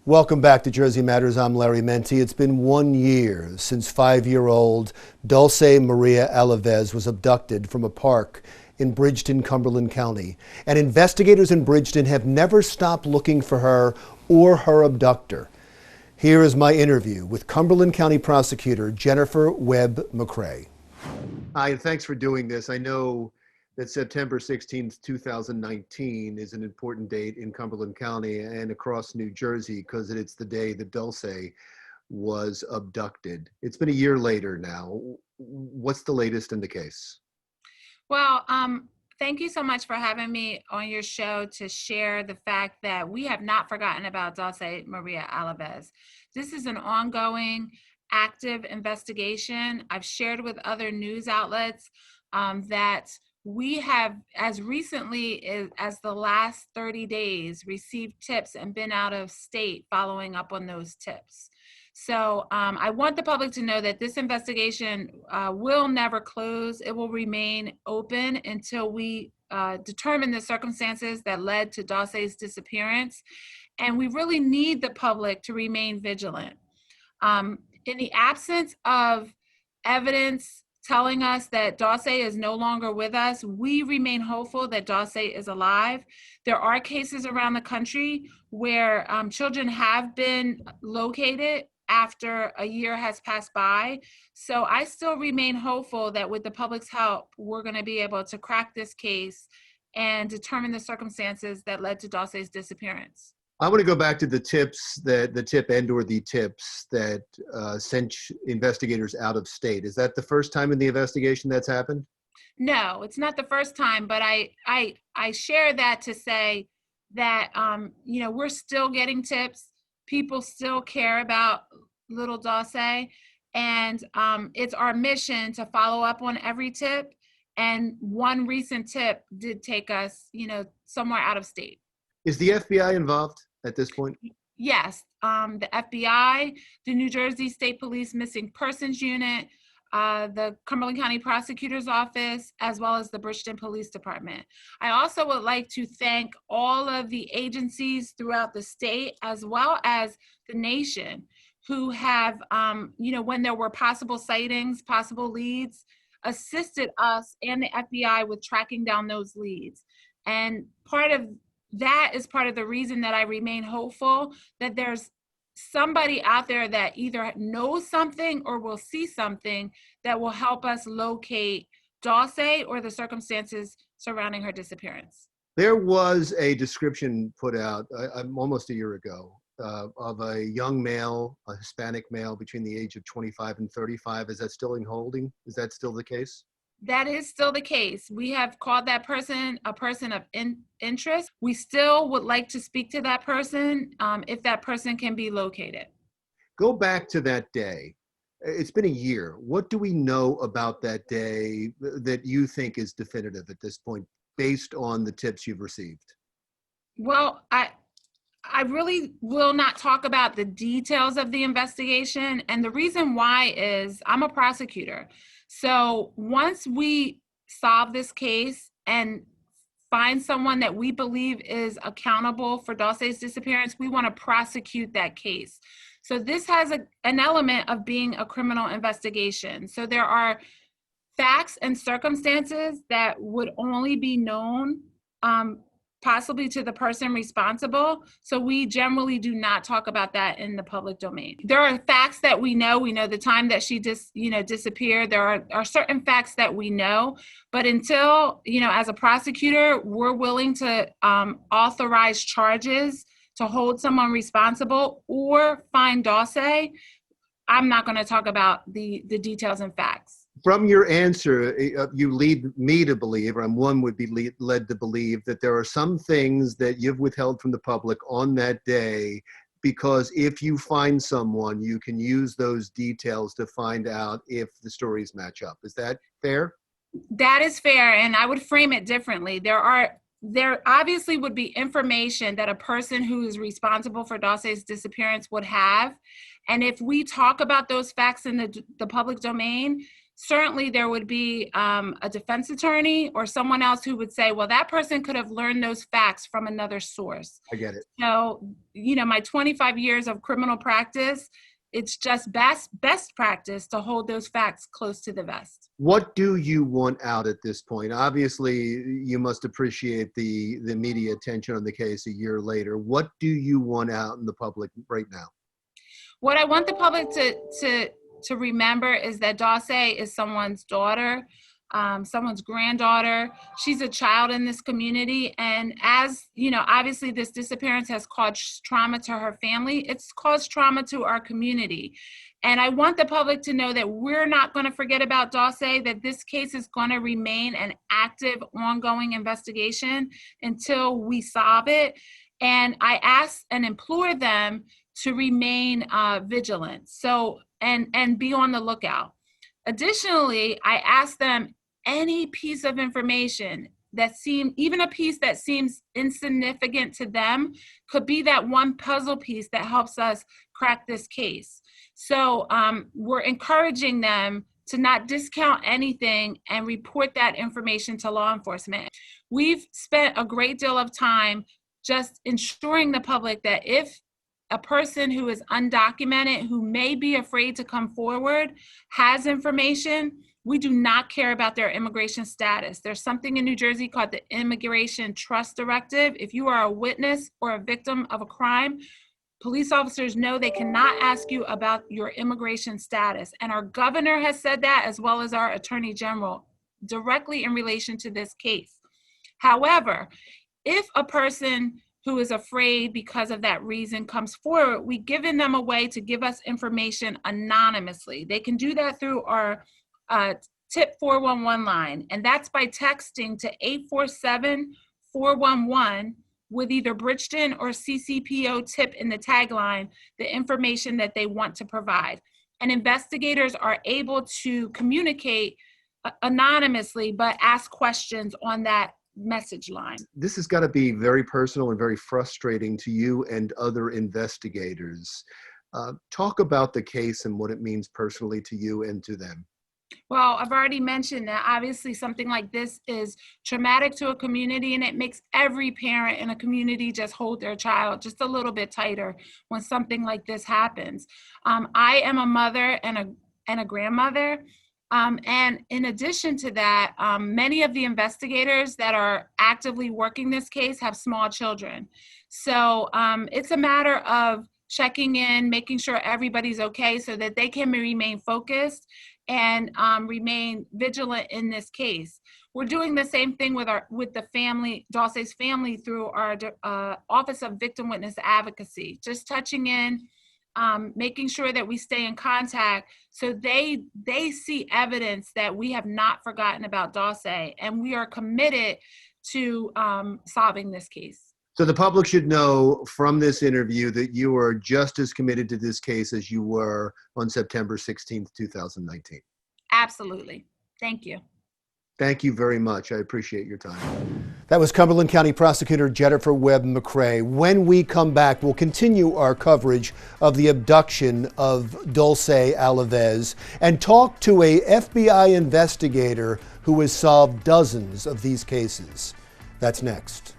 Welcome back to Jersey Matters. I'm Larry Mendte. It's been 1 year since 5-year-old Dulce Maria Alavez was abducted from a park in Bridgeton, Cumberland County. And investigators in Bridgeton have never stopped looking for her or her abductor. Here is my interview with Cumberland County Prosecutor Jennifer Webb-McRae. Hi, and thanks for doing this. I know that September 16th, 2019 is an important date in Cumberland County and across New Jersey because it's the day that Dulce was abducted. It's been a year later now. What's the latest in the case? Well, thank you so much for having me on your show to share the fact that we have not forgotten about Dulce Maria Alavez. This is an ongoing, active investigation. I've shared with other news outlets that we have, as recently as the last 30 days, received tips and been out of state following up on those tips. So I want the public to know that this investigation will never close. It will remain open until we determine the circumstances that led to Dulce's disappearance. And we really need the public to remain vigilant. In the absence of evidence telling us that Dulce is no longer with us, we remain hopeful that Dulce is alive. There are cases around the country where children have been located after a year has passed by. So I still remain hopeful that with the public's help, we're going to be able to crack this case and determine the circumstances that led to Dulce's disappearance. I want to go back to the tips that the tips that sent investigators out of state. Is that the first time in the investigation that's happened? No, it's not the first time, but I share that to say that we're still getting tips. People still care about little Dulce, and it's our mission to follow up on every tip. And one recent tip did take us, somewhere out of state. Is the FBI involved at this point? Yes, the FBI, the New Jersey State Police Missing Persons Unit, the Cumberland County Prosecutor's Office, as well as the Bridgeton Police Department. I also would like to thank all of the agencies throughout the state, as well as the nation, who have, when there were possible sightings, possible leads, assisted us and the FBI with tracking down those leads. And that is part of the reason that I remain hopeful that there's somebody out there that either knows something or will see something that will help us locate Dulce or the circumstances surrounding her disappearance. There was a description put out almost a year ago of a young male, a Hispanic male between the age of 25 and 35. Is that still in holding? Is that still the case? That is still the case. We have called that person a person of interest. We still would like to speak to that person if that person can be located. Go back to that day. It's been a year. What do we know about that day that you think is definitive at this point, based on the tips you've received? Well, I really will not talk about the details of the investigation. And the reason why is I'm a prosecutor. So once we solve this case and find someone that we believe is accountable for Dulce's disappearance, we want to prosecute that case. So this has an element of being a criminal investigation. So there are facts and circumstances that would only be known possibly to the person responsible. So we generally do not talk about that in the public domain. There are facts that we know. We know the time that she disappeared. There are certain facts that we know, but until, as a prosecutor, we're willing to authorize charges to hold someone responsible or find Dulce, I'm not going to talk about the details and facts. From your answer, you lead me to believe, or one would be led to believe, that there are some things that you've withheld from the public on that day, because if you find someone, you can use those details to find out if the stories match up. Is that fair? That is fair, and I would frame it differently. There obviously would be information that a person who is responsible for Dulce's disappearance would have, and if we talk about those facts in the public domain, certainly there would be a defense attorney or someone else who would say, well, that person could have learned those facts from another source. I get it. So, my 25 years of criminal practice, it's just best practice to hold those facts close to the vest. What do you want out at this point? Obviously, you must appreciate the media attention on the case a year later. What do you want out in the public right now? What I want the public to remember is that Dulce is someone's daughter, someone's granddaughter. She's a child in this community. And as obviously this disappearance has caused trauma to her family, it's caused trauma to our community. And I want the public to know that we're not going to forget about Dulce, that this case is going to remain an active, ongoing investigation until we solve it. And I ask and implore them to remain vigilant. So, and be on the lookout. Additionally, I ask them any piece of information even a piece that seems insignificant to them, could be that one puzzle piece that helps us crack this case. So we're encouraging them to not discount anything and report that information to law enforcement. We've spent a great deal of time just ensuring the public that if a person who is undocumented, who may be afraid to come forward, has information, we do not care about their immigration status. There's something in New Jersey called the Immigration Trust Directive. If you are a witness or a victim of a crime, police officers know they cannot ask you about your immigration status. And our governor has said that, as well as our attorney general, directly in relation to this case. However, if a person who is afraid because of that reason comes forward, we've given them a way to give us information anonymously. They can do that through our TIP 411 line, and that's by texting to 847-411 with either Bridgeton or CCPO TIP in the tagline, the information that they want to provide. And investigators are able to communicate anonymously, but ask questions on that message line. This has got to be very personal and very frustrating to you and other investigators. Talk about the case and what it means personally to you and to them. Well, I've already mentioned that obviously something like this is traumatic to a community, and it makes every parent in a community just hold their child just a little bit tighter when something like this happens. I am a mother and a grandmother. And in addition to that, many of the investigators that are actively working this case have small children. So it's a matter of checking in, making sure everybody's okay so that they can remain focused and remain vigilant in this case. We're doing the same thing with the family, Dulce's family, through our Office of Victim Witness Advocacy, just touching in, making sure that we stay in contact so they see evidence that we have not forgotten about Dulce, and we are committed to solving this case. So the public should know from this interview that you are just as committed to this case as you were on September 16th, 2019. Absolutely. Thank you. Thank you very much. I appreciate your time. That was Cumberland County Prosecutor Jennifer Webb-McRae. When we come back, we'll continue our coverage of the abduction of Dulce Alavez and talk to a FBI investigator who has solved dozens of these cases. That's next.